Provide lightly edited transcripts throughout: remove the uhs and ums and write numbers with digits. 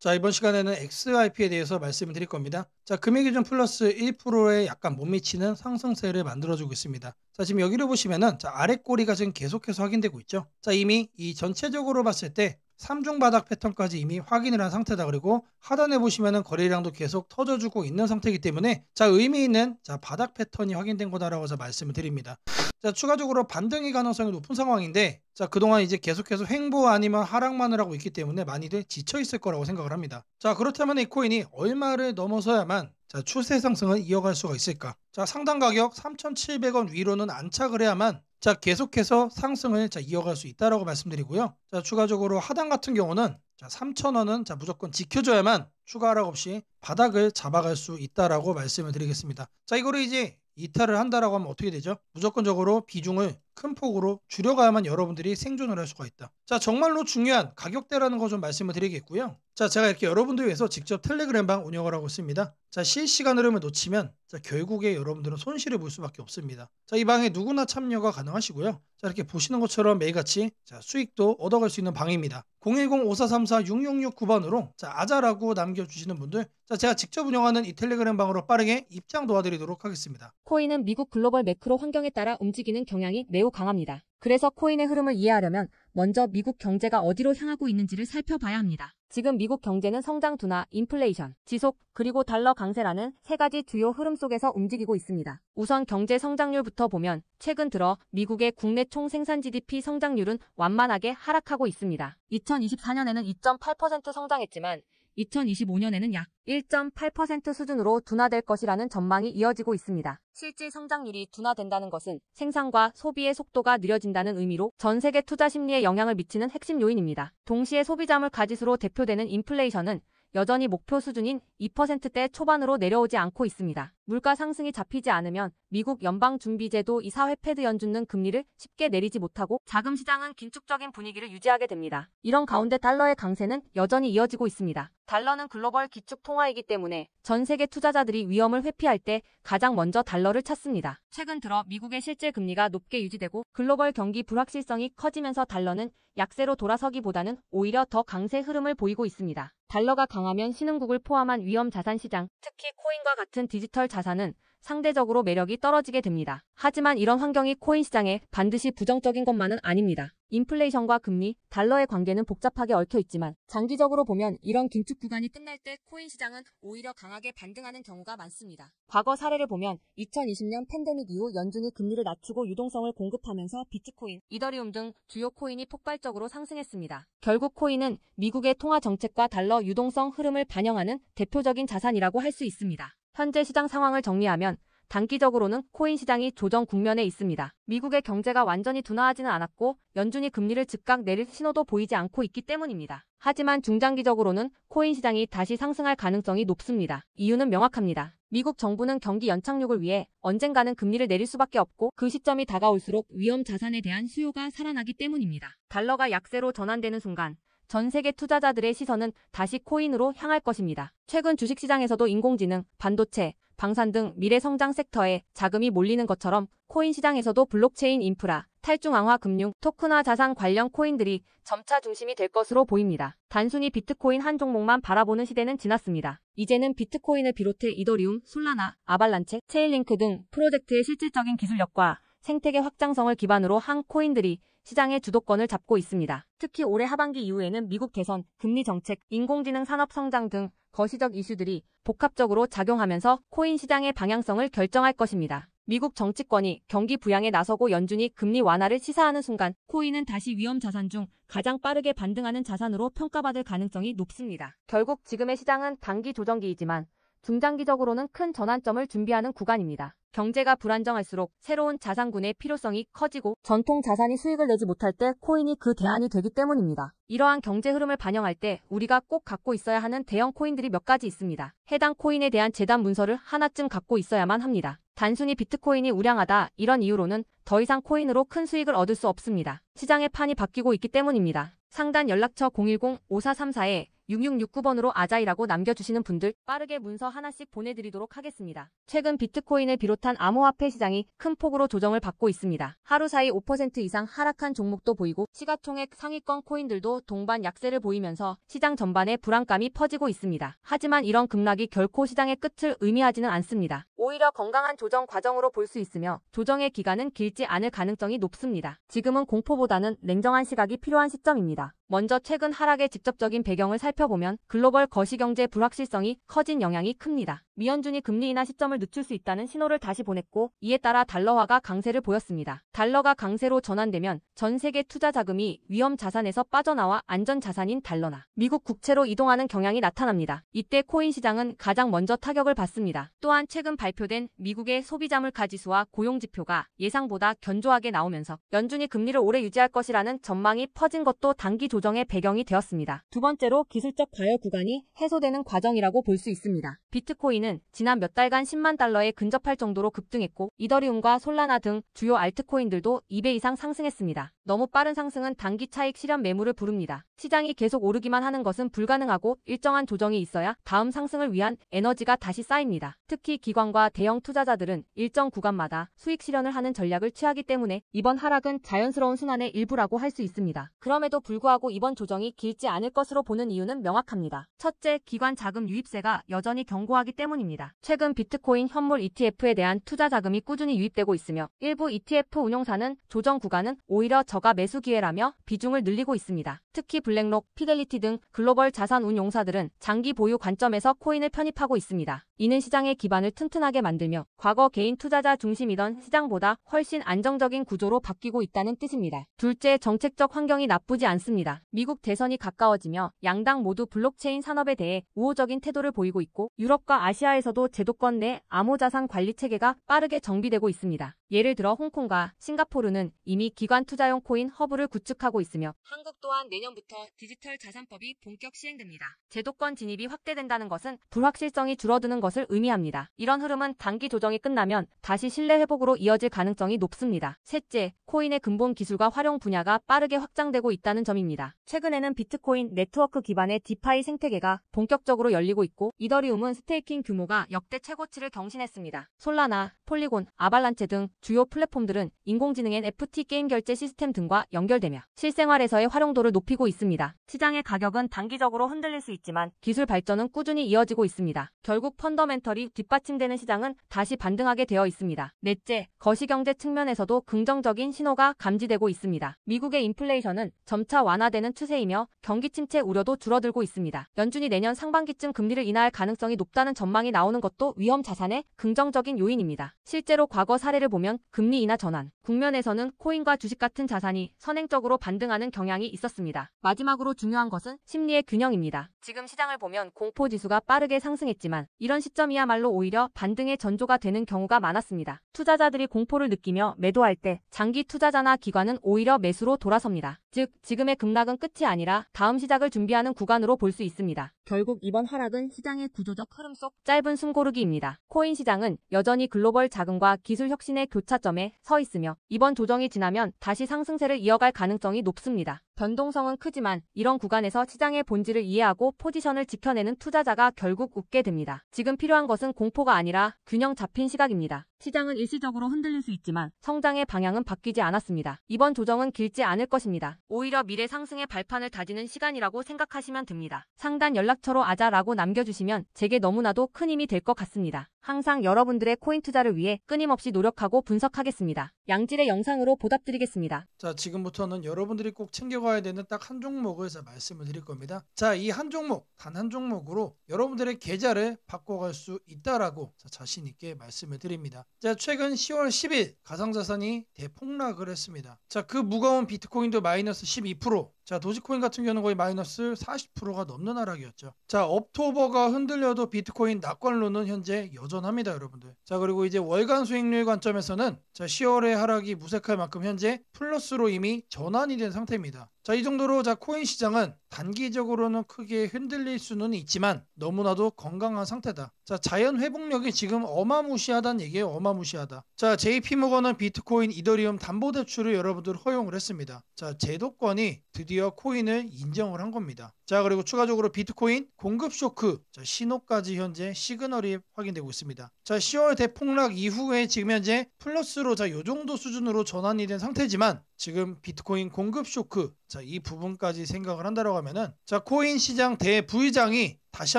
자, 이번 시간에는 XRP에 대해서 말씀을 드릴 겁니다. 자, 금액기준 플러스 1%의 약간 못 미치는 상승세를 만들어주고 있습니다. 자, 지금 여기를 보시면은 자, 아래 꼬리가 지금 계속해서 확인되고 있죠. 자, 이미 이 전체적으로 봤을 때 3중 바닥 패턴까지 이미 확인을 한 상태다. 그리고 하단에 보시면은 거래량도 계속 터져주고 있는 상태이기 때문에 자, 의미 있는 자, 바닥 패턴이 확인된 거다라고 해서 말씀을 드립니다. 자, 추가적으로 반등의 가능성이 높은 상황인데 자, 그동안 이제 계속해서 횡보 아니면 하락만을 하고 있기 때문에 많이들 지쳐 있을 거라고 생각을 합니다. 자, 그렇다면 이 코인이 얼마를 넘어서야만 자, 추세 상승을 이어갈 수가 있을까? 자, 상단 가격 3,700원 위로는 안착을 해야만 자, 계속해서 상승을 자, 이어갈 수 있다라고 말씀드리고요. 자, 추가적으로 하단 같은 경우는 자, 3,000원은 자, 무조건 지켜줘야만 추가 하락 없이 바닥을 잡아갈 수 있다라고 말씀을 드리겠습니다. 자, 이거를 이제 이탈을 한다라고 하면 어떻게 되죠? 무조건적으로 비중을 큰 폭으로 줄여가야만 여러분들이 생존을 할 수가 있다. 자, 정말로 중요한 가격대라는 거 좀 말씀을 드리겠고요. 자, 제가 이렇게 여러분들 위해서 직접 텔레그램방 운영을 하고 있습니다. 자, 실시간 흐름을 놓치면 자, 결국에 여러분들은 손실을 볼 수밖에 없습니다. 자, 이 방에 누구나 참여가 가능하시고요. 자, 이렇게 보시는 것처럼 매일같이 자, 수익도 얻어갈 수 있는 방입니다. 010-5434-6669번으로 자, 아자라고 남겨주시는 분들 자, 제가 직접 운영하는 이 텔레그램 방으로 빠르게 입장 도와드리도록 하겠습니다. 코인은 미국 글로벌 매크로 환경에 따라 움직이는 경향이 매우 강합니다. 그래서 코인의 흐름을 이해하려면 먼저 미국 경제가 어디로 향하고 있는지를 살펴봐야 합니다. 지금 미국 경제는 성장 둔화, 인플레이션, 지속, 그리고 달러 강세라는 세 가지 주요 흐름 속에서 움직이고 있습니다. 우선 경제 성장률부터 보면 최근 들어 미국의 국내 총생산 GDP 성장률은 완만하게 하락하고 있습니다. 2024년에는 2.8% 성장했지만 2025년에는 약 1.8% 수준으로 둔화될 것이라는 전망이 이어지고 있습니다. 실질 성장률이 둔화된다는 것은 생산과 소비의 속도가 느려진다는 의미로 전 세계 투자 심리에 영향을 미치는 핵심 요인입니다. 동시에 소비자물 가지수로 대표되는 인플레이션은 여전히 목표 수준인 2%대 초반으로 내려오지 않고 있습니다. 물가 상승이 잡히지 않으면 미국 연방준비제도 이사회 패드 연준은 금리를 쉽게 내리지 못하고 자금 시장은 긴축적인 분위기를 유지하게 됩니다. 이런 가운데 달러의 강세는 여전히 이어지고 있습니다. 달러는 글로벌 기축 통화이기 때문에 전 세계 투자자들이 위험을 회피할 때 가장 먼저 달러를 찾습니다. 최근 들어 미국의 실질 금리가 높게 유지되고 글로벌 경기 불확실성이 커지면서 달러는 약세로 돌아서기보다는 오히려 더 강세 흐름을 보이고 있습니다. 달러가 강하면 신흥국을 포함한 위험 자산 시장, 특히 코인과 같은 디지털 자산은 상대적으로 매력이 떨어지게 됩니다. 하지만 이런 환경이 코인 시장에 반드시 부정적인 것만은 아닙니다. 인플레이션과 금리, 달러의 관계는 복잡하게 얽혀 있지만 장기적으로 보면 이런 긴축 구간이 끝날 때 코인 시장은 오히려 강하게 반등하는 경우가 많습니다. 과거 사례를 보면 2020년 팬데믹 이후 연준이 금리를 낮추고 유동성을 공급하면서 비트코인, 이더리움 등 주요 코인이 폭발적으로 상승했습니다. 결국 코인은 미국의 통화 정책과 달러 유동성 흐름을 반영하는 대표적인 자산이라고 할 수 있습니다. 현재 시장 상황을 정리하면 단기적으로는 코인 시장이 조정 국면에 있습니다. 미국의 경제가 완전히 둔화하지는 않았고 연준이 금리를 즉각 내릴 신호도 보이지 않고 있기 때문입니다. 하지만 중장기적으로는 코인 시장이 다시 상승할 가능성이 높습니다. 이유는 명확합니다. 미국 정부는 경기 연착륙을 위해 언젠가는 금리를 내릴 수밖에 없고 그 시점이 다가올수록 위험 자산에 대한 수요가 살아나기 때문입니다. 달러가 약세로 전환되는 순간 전 세계 투자자들의 시선은 다시 코인으로 향할 것입니다. 최근 주식시장에서도 인공지능, 반도체, 방산 등 미래성장 섹터에 자금이 몰리는 것처럼 코인 시장에서도 블록체인 인프라, 탈중앙화 금융, 토큰화 자산 관련 코인들이 점차 중심이 될 것으로 보입니다. 단순히 비트코인 한 종목만 바라보는 시대는 지났습니다. 이제는 비트코인을 비롯해 이더리움, 솔라나, 아발란체, 체인링크 등 프로젝트의 실질적인 기술력과 생태계 확장성을 기반으로 한 코인들이 시장의 주도권을 잡고 있습니다. 특히 올해 하반기 이후에는 미국 대선, 금리 정책, 인공지능 산업 성장 등 거시적 이슈들이 복합적으로 작용하면서 코인 시장의 방향성을 결정할 것입니다. 미국 정치권이 경기 부양에 나서고 연준이 금리 완화를 시사하는 순간 코인은 다시 위험 자산 중 가장 빠르게 반등하는 자산으로 평가받을 가능성이 높습니다. 결국 지금의 시장은 단기 조정기이지만 중장기적으로는 큰 전환점을 준비하는 구간입니다. 경제가 불안정할수록 새로운 자산군의 필요성이 커지고 전통 자산이 수익을 내지 못할 때 코인이 그 대안이 되기 때문입니다. 이러한 경제 흐름을 반영할 때 우리가 꼭 갖고 있어야 하는 대형 코인들이 몇 가지 있습니다. 해당 코인에 대한 재단 문서를 하나쯤 갖고 있어야만 합니다. 단순히 비트코인이 우량하다 이런 이유로는 더 이상 코인으로 큰 수익을 얻을 수 없습니다. 시장의 판이 바뀌고 있기 때문입니다. 상단 연락처 010-5434에 6669번으로 아자이라고 남겨주시는 분들 빠르게 문서 하나씩 보내드리도록 하겠습니다. 최근 비트코인을 비롯한 암호화폐 시장이 큰 폭으로 조정을 받고 있습니다. 하루 사이 5% 이상 하락한 종목도 보이고 시가총액 상위권 코인들도 동반 약세를 보이면서 시장 전반에 불안감이 퍼지고 있습니다. 하지만 이런 급락이 결코 시장의 끝을 의미하지는 않습니다. 오히려 건강한 조정 과정으로 볼 수 있으며 조정의 기간은 길지 않을 가능성이 높습니다. 지금은 공포보다는 냉정한 시각이 필요한 시점입니다. 먼저 최근 하락의 직접적인 배경을 살펴보면 글로벌 거시경제 불확실성이 커진 영향이 큽니다. 미연준이 금리 인하 시점을 늦출 수 있다는 신호를 다시 보냈고 이에 따라 달러화가 강세를 보였습니다. 달러가 강세로 전환되면 전 세계 투자 자금이 위험 자산에서 빠져나와 안전 자산인 달러나 미국 국채로 이동하는 경향이 나타납니다. 이때 코인 시장은 가장 먼저 타격을 받습니다. 또한 최근 발표된 미국의 소비자물가 지수와 고용 지표가 예상보다 견조하게 나오면서 연준이 금리를 오래 유지할 것이라는 전망이 퍼진 것도 단기 조정의 배경이 되었습니다. 두 번째로 기술적 과열 구간이 해소되는 과정이라고 볼 수 있습니다. 비트코인은 지난 몇 달간 10만 달러에 근접할 정도로 급등했고 이더리움과 솔라나 등 주요 알트코인들도 2배 이상 상승했습니다. 너무 빠른 상승은 단기 차익 실현 매물을 부릅니다. 시장이 계속 오르기만 하는 것은 불가능하고 일정한 조정이 있어야 다음 상승을 위한 에너지가 다시 쌓입니다. 특히 기관과 대형 투자자들은 일정 구간마다 수익 실현을 하는 전략을 취하기 때문에 이번 하락은 자연스러운 순환의 일부라고 할 수 있습니다. 그럼에도 불구하고 이번 조정이 길지 않을 것으로 보는 이유는 명확합니다. 첫째, 기관 자금 유입세가 여전히 견고하기 때문입니다. 최근 비트코인 현물 ETF에 대한 투자 자금이 꾸준히 유입되고 있으며 일부 ETF 운용사는 조정 구간은 오히려 저가 매수 기회라며 비중을 늘리고 있습니다. 특히 블랙록, 피델리티 등 글로벌 자산 운용사들은 장기 보유 관점에서 코인을 편입하고 있습니다. 이는 시장의 기반을 튼튼하게 만들며 과거 개인 투자자 중심이던 시장보다 훨씬 안정적인 구조로 바뀌고 있다는 뜻입니다. 둘째, 정책적 환경이 나쁘지 않습니다. 미국 대선이 가까워지며 양당 모두 블록체인 산업에 대해 우호적인 태도를 보이고 있고 유럽과 아시아에서도 제도권 내 암호자산 관리 체계가 빠르게 정비되고 있습니다. 예를 들어 홍콩과 싱가포르는 이미 기관 투자용 코인 허브를 구축하고 있으며 한국 또한 내년부터 디지털 자산법이 본격 시행됩니다. 제도권 진입이 확대된다는 것은 불확실성이 줄어드는 것을 의미합니다. 이런 흐름은 단기 조정이 끝나면 다시 신뢰 회복으로 이어질 가능성이 높습니다. 셋째, 코인의 근본 기술과 활용 분야가 빠르게 확장되고 있다는 점입니다. 최근에는 비트코인 네트워크 기반의 디파이 생태계가 본격적으로 열리고 있고 이더리움은 스테이킹 규모가 역대 최고치를 경신했습니다. 솔라나, 폴리곤, 아발란체 등 주요 플랫폼들은 인공지능 NFT 게임 결제 시스템 등과 연결되며 실생활에서의 활용도를 높이고 있습니다. 시장의 가격은 단기적으로 흔들릴 수 있지만 기술 발전은 꾸준히 이어지고 있습니다. 결국 펀더멘털이 뒷받침되는 시장은 다시 반등하게 되어 있습니다. 넷째, 거시경제 측면에서도 긍정적인 신호가 감지되고 있습니다. 미국의 인플레이션은 점차 완화되는 추세이며 경기 침체 우려도 줄어들고 있습니다. 연준이 내년 상반기쯤 금리를 인하할 가능성이 높다는 전망이 나오는 것도 위험 자산의 긍정적인 요인입니다. 실제로 과거 사례를 보면 금리 인하 전환 국면에서는 코인과 주식 같은 자산이 선행적으로 반등하는 경향이 있었습니다. 마지막으로 중요한 것은 심리의 균형입니다. 지금 시장을 보면 공포지수가 빠르게 상승했지만 이런 시점이야말로 오히려 반등의 전조가 되는 경우가 많았습니다. 투자자들이 공포를 느끼며 매도할 때 장기 투자자나 기관은 오히려 매수로 돌아섭니다. 즉, 지금의 급락은 끝이 아니라 다음 시작을 준비하는 구간으로 볼 수 있습니다. 결국 이번 하락은 시장의 구조적 흐름 속 짧은 숨고르기입니다. 코인 시장은 여전히 글로벌 자금과 기술 혁신의 교차점에 서 있으며 이번 조정이 지나면 다시 상승세를 이어갈 가능성이 높습니다. 변동성은 크지만 이런 구간에서 시장의 본질을 이해하고 포지션을 지켜내는 투자자가 결국 웃게 됩니다. 지금 필요한 것은 공포가 아니라 균형 잡힌 시각입니다. 시장은 일시적으로 흔들릴 수 있지만 성장의 방향은 바뀌지 않았습니다. 이번 조정은 길지 않을 것입니다. 오히려 미래 상승의 발판을 다지는 시간이라고 생각하시면 됩니다. 상단 연락처로 아자라고 남겨주시면 제게 너무나도 큰 힘이 될 것 같습니다. 항상 여러분들의 코인 투자를 위해 끊임없이 노력하고 분석하겠습니다. 양질의 영상으로 보답드리겠습니다. 자, 지금부터는 여러분들이 꼭 챙겨가야 되는 딱 한 종목을 제가 말씀을 드릴 겁니다. 자, 이 한 종목, 단 한 종목으로 여러분들의 계좌를 바꿔갈 수 있다라고 자신 있게 말씀을 드립니다. 자, 최근 10월 10일 가상자산이 대폭락을 했습니다. 자, 그 무거운 비트코인도 마이너스 12%, 자, 도지코인 같은 경우는 거의 마이너스 40%가 넘는 하락이었죠. 자, 업토버가 흔들려도 비트코인 낙관론은 현재 여전합니다, 여러분들. 자, 그리고 이제 월간 수익률 관점에서는 자, 10월의 하락이 무색할 만큼 현재 플러스로 이미 전환이 된 상태입니다. 자, 이 정도로 자, 코인 시장은 단기적으로는 크게 흔들릴 수는 있지만 너무나도 건강한 상태다. 자, 자연 회복력이 지금 어마무시하다는 얘기예요. 어마무시하다. 자, JP모건은 비트코인, 이더리움 담보대출을 여러분들 허용을 했습니다. 자, 제도권이 드디어 드디어 코인을 인정을 한 겁니다. 자, 그리고 추가적으로 비트코인 공급 쇼크 신호까지 현재 시그널이 확인되고 있습니다. 자, 10월 대폭락 이후에 지금 현재 플러스로 요 정도 수준으로 전환이 된 상태지만 지금 비트코인 공급 쇼크 이 부분까지 생각을 한다고 하면은 코인 시장 대부의장이 다시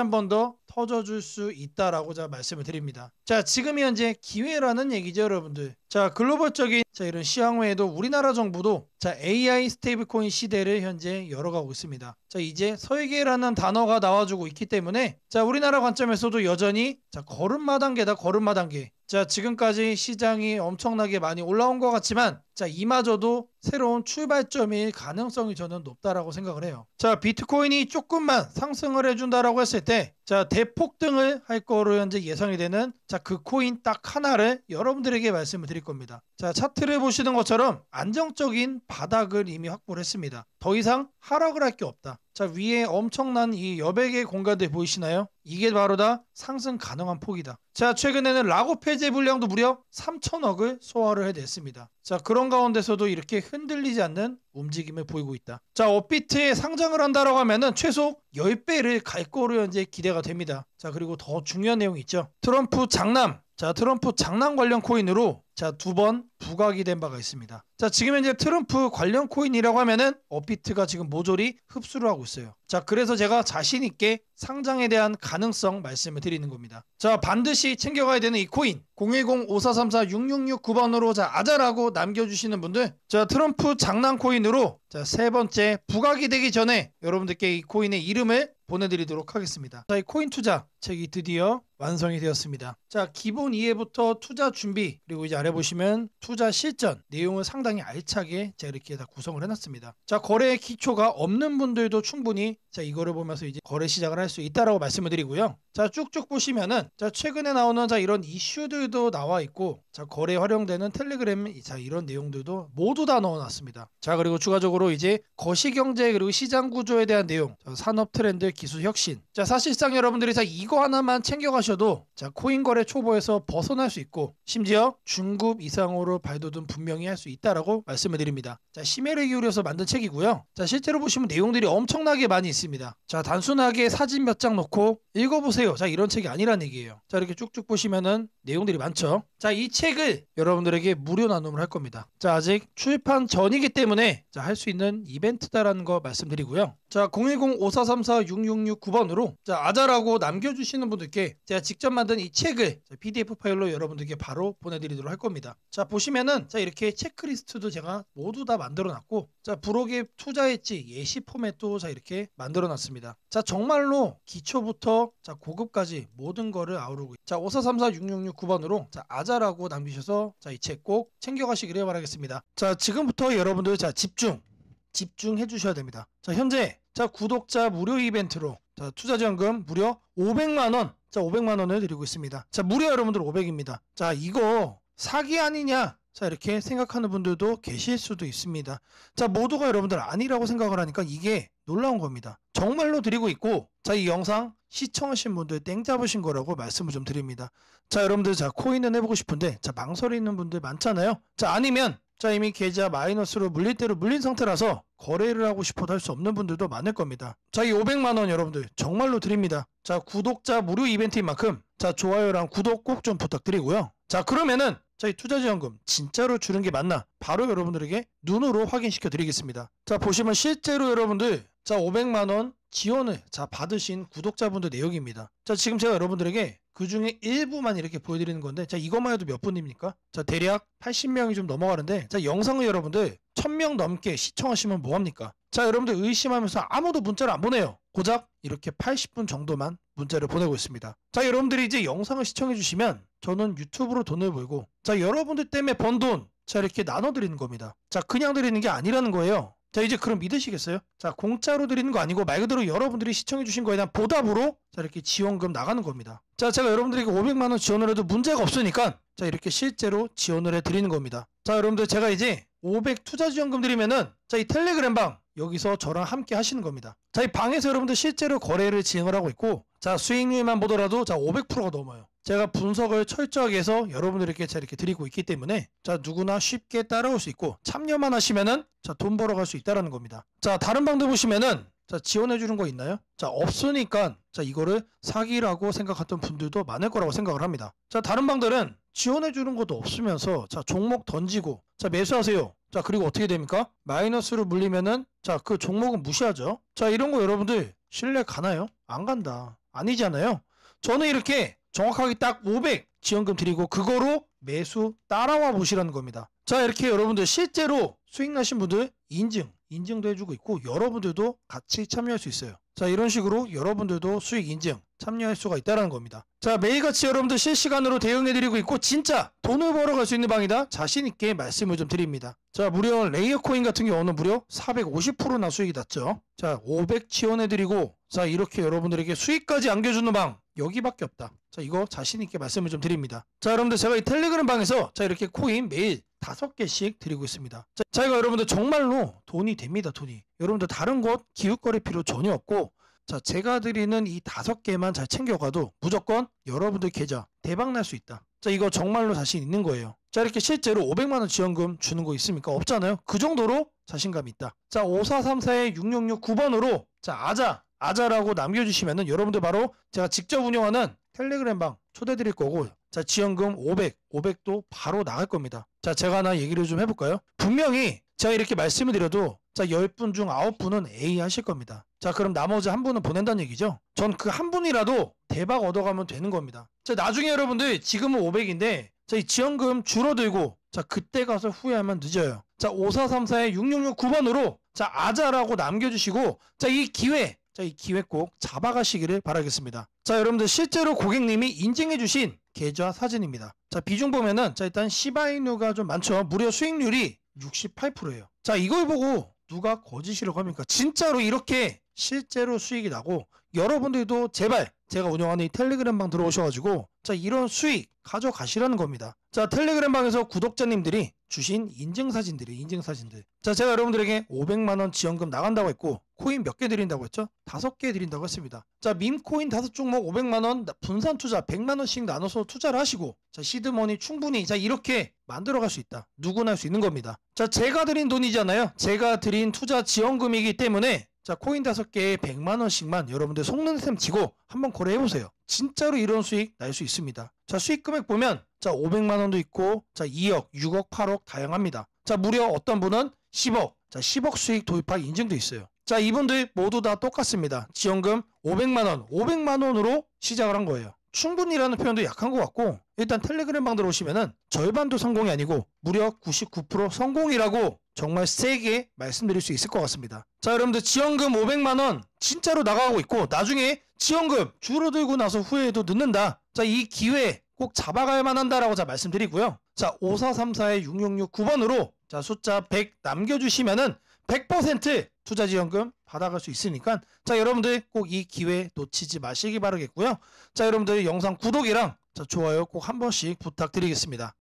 한 번 더 터져줄 수 있다라고 말씀을 드립니다. 자, 지금 현재 기회라는 얘기죠, 여러분들. 자, 글로벌적인 이런 시황 외에도 우리나라 정부도 AI 스테이블 코인 시대를 현재 열어가고 있습니다. 자, 이제 설계라는 단어가 나와주고 있기 때문에 우리나라 관점에서도 여전히 걸음마단계다, 걸음마단계. 자, 지금까지 시장이 엄청나게 많이 올라온 것 같지만 이마저도 새로운 출발점일 가능성이 저는 높다라고 생각을 해요. 자, 비트코인이 조금만 상승을 해준다라고 했을 때 대폭등을 할 거로 현재 예상이 되는 그 코인 딱 하나를 여러분들에게 말씀을 드릴 겁니다. 자, 차트를 보시는 것처럼 안정적인 바닥을 이미 확보를 했습니다. 더 이상 하락을 할 게 없다. 자, 위에 엄청난 이 여백의 공간들 보이시나요? 이게 바로 다 상승 가능한 폭이다. 자, 최근에는 라고 폐쇄 물량도 무려 3천억을 소화를 해냈습니다. 자, 그런 가운데서도 이렇게 흔들리지 않는 움직임을 보이고 있다. 자, 업비트에 상장을 한다라고 하면은 최소 10배를 갈 거로 현재 기대가 됩니다. 자, 그리고 더 중요한 내용이 있죠. 트럼프 장남. 자, 트럼프 장남 관련 코인으로 2번 부각이 된 바가 있습니다. 자, 지금 현재 트럼프 관련 코인이라고 하면은 업비트가 지금 모조리 흡수를 하고 있어요. 자, 그래서 제가 자신 있게 상장에 대한 가능성 말씀을 드리는 겁니다. 자, 반드시 챙겨가야 되는 이 코인 010-5434-6669번으로 아자라고 남겨주시는 분들, 트럼프 장난 코인으로 세 번째 부각이 되기 전에 여러분들께 이 코인의 이름을 보내드리도록 하겠습니다. 자, 이 코인 투자 책이 드디어 완성이 되었습니다. 자, 기본 이해부터 투자 준비, 그리고 이제 아래 보시면 투자 실전 내용을 상당히 알차게 제가 이렇게 다 구성을 해놨습니다. 자, 거래의 기초가 없는 분들도 충분히 이거를 보면서 이제 거래 시작을 할 수 있다라고 말씀을 드리고요. 자, 쭉쭉 보시면은 최근에 나오는 이런 이슈들도 나와 있고, 거래에 활용되는 텔레그램 이런 내용들도 모두 다 넣어놨습니다. 자, 그리고 추가적으로 이제 거시경제 그리고 시장 구조에 대한 내용, 산업 트렌드, 기술 혁신. 자, 사실상 여러분들이 이거 하나만 챙겨가셔도 코인 거래 초보에서 벗어날 수 있고, 심지어 중급 이상으로 발돋움 분명히 할 수 있다라고 말씀을 드립니다. 자, 심혈을 기울여서 만든 책이고요. 자, 실제로 보시면 내용들이 엄청나게 많이 있습니다. 자, 단순하게 사진 몇 장 놓고 읽어보세요. 자, 이런 책이 아니란 얘기예요. 자, 이렇게 쭉쭉 보시면은 내용들이 많죠. 자, 이 책을 여러분들에게 무료 나눔을 할 겁니다. 자, 아직 출판 전이기 때문에 할 수 있는 이벤트다라는 거 말씀드리고요. 자, 010-5434-6669번으로 아자라고 남겨주시는 분들께 제가 직접 만든 이 책을 PDF 파일로 여러분들께 바로 보내드리도록 할 겁니다. 자, 보시면은 이렇게 체크리스트도 제가 모두 다 만들어놨고, 브록에 투자했지 예시 포맷도 이렇게 만들어놨습니다. 자, 정말로 기초부터 고급까지 모든 거를 아우르고 5434-6669번으로 아자라고 남기셔서 이 책 꼭 챙겨가시기를 바라겠습니다. 자, 지금부터 여러분들 집중해 주셔야 됩니다. 자, 현재 구독자 무료 이벤트로 투자지원금 무려 500만원 500만원을 드리고 있습니다. 자, 무려 여러분들 500입니다. 자, 이거 사기 아니냐 이렇게 생각하는 분들도 계실 수도 있습니다. 자, 모두가 여러분들 아니라고 생각을 하니까 이게 놀라운 겁니다. 정말로 드리고 있고, 이 영상 시청하신 분들 땡 잡으신 거라고 말씀을 좀 드립니다. 자, 여러분들 코인은 해보고 싶은데 망설이는 분들 많잖아요. 자, 아니면 이미 계좌 마이너스로 물릴 대로 물린 상태라서 거래를 하고 싶어도 할 수 없는 분들도 많을 겁니다. 자, 이 500만원 여러분들 정말로 드립니다. 자, 구독자 무료 이벤트인 만큼 좋아요랑 구독 꼭 좀 부탁드리고요. 자, 그러면은 이 투자지원금 진짜로 주는 게 맞나? 바로 여러분들에게 눈으로 확인시켜 드리겠습니다. 자, 보시면 실제로 여러분들 500만원 지원을 받으신 구독자분들 내역입니다. 자, 지금 제가 여러분들에게 그 중에 일부만 이렇게 보여드리는 건데, 이것만 해도 몇 분입니까? 대략 80명이 좀 넘어가는데, 영상을 여러분들 1000명 넘게 시청하시면 뭐합니까? 자, 여러분들 의심하면서 아무도 문자를 안 보내요. 고작 이렇게 80분 정도만 문자를 보내고 있습니다. 자, 여러분들이 이제 영상을 시청해 주시면 저는 유튜브로 돈을 벌고, 여러분들 때문에 번 돈 이렇게 나눠드리는 겁니다. 자, 그냥 드리는 게 아니라는 거예요. 자, 이제 그럼 믿으시겠어요? 자, 공짜로 드리는 거 아니고 말 그대로 여러분들이 시청해 주신 거에 대한 보답으로 이렇게 지원금 나가는 겁니다. 자, 제가 여러분들에게 500만원 지원을 해도 문제가 없으니까 이렇게 실제로 지원을 해 드리는 겁니다. 자, 여러분들 제가 이제 500 투자 지원금 드리면은 이 텔레그램방 여기서 저랑 함께 하시는 겁니다. 자, 이 방에서 여러분들 실제로 거래를 진행을 하고 있고, 자, 수익률만 보더라도 자, 500%가 넘어요. 제가 분석을 철저하게 해서 여러분들에게 제가 이렇게 드리고 있기 때문에 자, 누구나 쉽게 따라올 수 있고 참여만 하시면은 자, 돈 벌어갈 수 있다라는 겁니다. 자, 다른 방도 보시면은 자, 지원해주는 거 있나요? 자, 없으니까 자, 이거를 사기라고 생각했던 분들도 많을 거라고 생각을 합니다. 자, 다른 방들은 지원해주는 것도 없으면서 자, 종목 던지고 자, 매수하세요. 자, 그리고 어떻게 됩니까? 마이너스로 물리면은 자, 그 종목은 무시하죠. 자, 이런 거 여러분들 신뢰 가나요? 안 간다. 아니잖아요. 저는 이렇게 정확하게 딱 500 지원금 드리고 그거로 매수 따라와 보시라는 겁니다. 자, 이렇게 여러분들 실제로 수익 나신 분들 인증도 해주고 있고 여러분들도 같이 참여할 수 있어요. 자, 이런 식으로 여러분들도 수익 인증 참여할 수가 있다는 겁니다. 자, 매일같이 여러분들 실시간으로 대응해드리고 있고 진짜 돈을 벌어갈 수 있는 방이다 자신있게 말씀을 좀 드립니다. 자, 무려 레이어 코인 같은 경우는 무려 450%나 수익이 났죠. 자, 500 지원해드리고 자, 이렇게 여러분들에게 수익까지 안겨주는 방 여기밖에 없다. 자, 이거 자신있게 말씀을 좀 드립니다. 자, 여러분들 제가 이 텔레그램 방에서 자, 이렇게 코인 매일 5개씩 드리고 있습니다. 자, 이거 여러분들 정말로 돈이 됩니다. 돈이. 여러분들 다른 곳 기웃거릴 필요 전혀 없고 자, 제가 드리는 이 5개만 잘 챙겨가도 무조건 여러분들 계좌 대박 날 수 있다. 자, 이거 정말로 자신 있는 거예요. 자, 이렇게 실제로 500만원 지원금 주는 거 있습니까? 없잖아요. 그 정도로 자신감이 있다. 자, 5434-6669번으로 자, 아자라고 남겨주시면은 여러분들 바로 제가 직접 운영하는 텔레그램 방 초대 드릴 거고 자, 지원금 500도 바로 나갈 겁니다. 자, 제가 하나 얘기를 좀 해볼까요? 분명히 제가 이렇게 말씀을 드려도 자, 10분 중 9분은 A 하실 겁니다. 자, 그럼 나머지 한 분은 보낸다는 얘기죠. 전 그 한 분이라도 대박 얻어가면 되는 겁니다. 자, 나중에 여러분들 지금은 500인데 자, 이 지원금 줄어들고 자, 그때 가서 후회하면 늦어요. 자, 5434-6669번으로 자, 아자라고 남겨주시고 자, 이 기회 꼭 잡아가시기를 바라겠습니다. 자, 여러분들 실제로 고객님이 인증해주신 계좌 사진입니다. 자, 비중 보면은 자, 일단 시바이누가 좀 많죠. 무려 수익률이 68%예요. 자, 이걸 보고 누가 거짓이라고 합니까? 진짜로 이렇게 실제로 수익이 나고 여러분들도 제발 제가 운영하는 이 텔레그램 방 들어오셔가지고 자, 이런 수익 가져가시라는 겁니다. 자, 텔레그램 방에서 구독자님들이 주신 인증사진들 자, 제가 여러분들에게 500만원 지원금 나간다고 했고 코인 몇 개 드린다고 했죠? 5개 드린다고 했습니다. 자, 밈코인 5종목 500만원 분산 투자 100만원씩 나눠서 투자를 하시고 자, 시드머니 충분히 자, 이렇게 만들어갈 수 있다. 누구나 할 수 있는 겁니다. 자, 제가 드린 돈이잖아요. 제가 드린 투자 지원금이기 때문에 자, 코인 5개에 100만원씩만 여러분들 속는 셈 치고 한번 거래해보세요. 진짜로 이런 수익 날 수 있습니다. 자, 수익 금액 보면 자, 500만원도 있고 자, 2억, 6억, 8억 다양합니다. 자, 무려 어떤 분은 10억, 자, 10억 수익 도입할 인증도 있어요. 자, 이분들 모두 다 똑같습니다. 지원금 500만원으로 시작을 한 거예요. 충분히라는 표현도 약한 것 같고 일단 텔레그램 방 들어오시면은 절반도 성공이 아니고 무려 99% 성공이라고 정말 세게 말씀드릴 수 있을 것 같습니다. 자, 여러분들 지원금 500만원 진짜로 나가고 있고 나중에 지원금 줄어들고 나서 후회해도 늦는다. 자, 이 기회 꼭 잡아가야만 한다라고 자 말씀드리고요. 자, 5434-6669번으로 자, 숫자 100 남겨주시면은 100% 투자 지원금 받아갈 수 있으니까 자, 여러분들 꼭 이 기회 놓치지 마시기 바라겠고요. 자, 여러분들 영상 구독이랑 자, 좋아요 꼭 한 번씩 부탁드리겠습니다.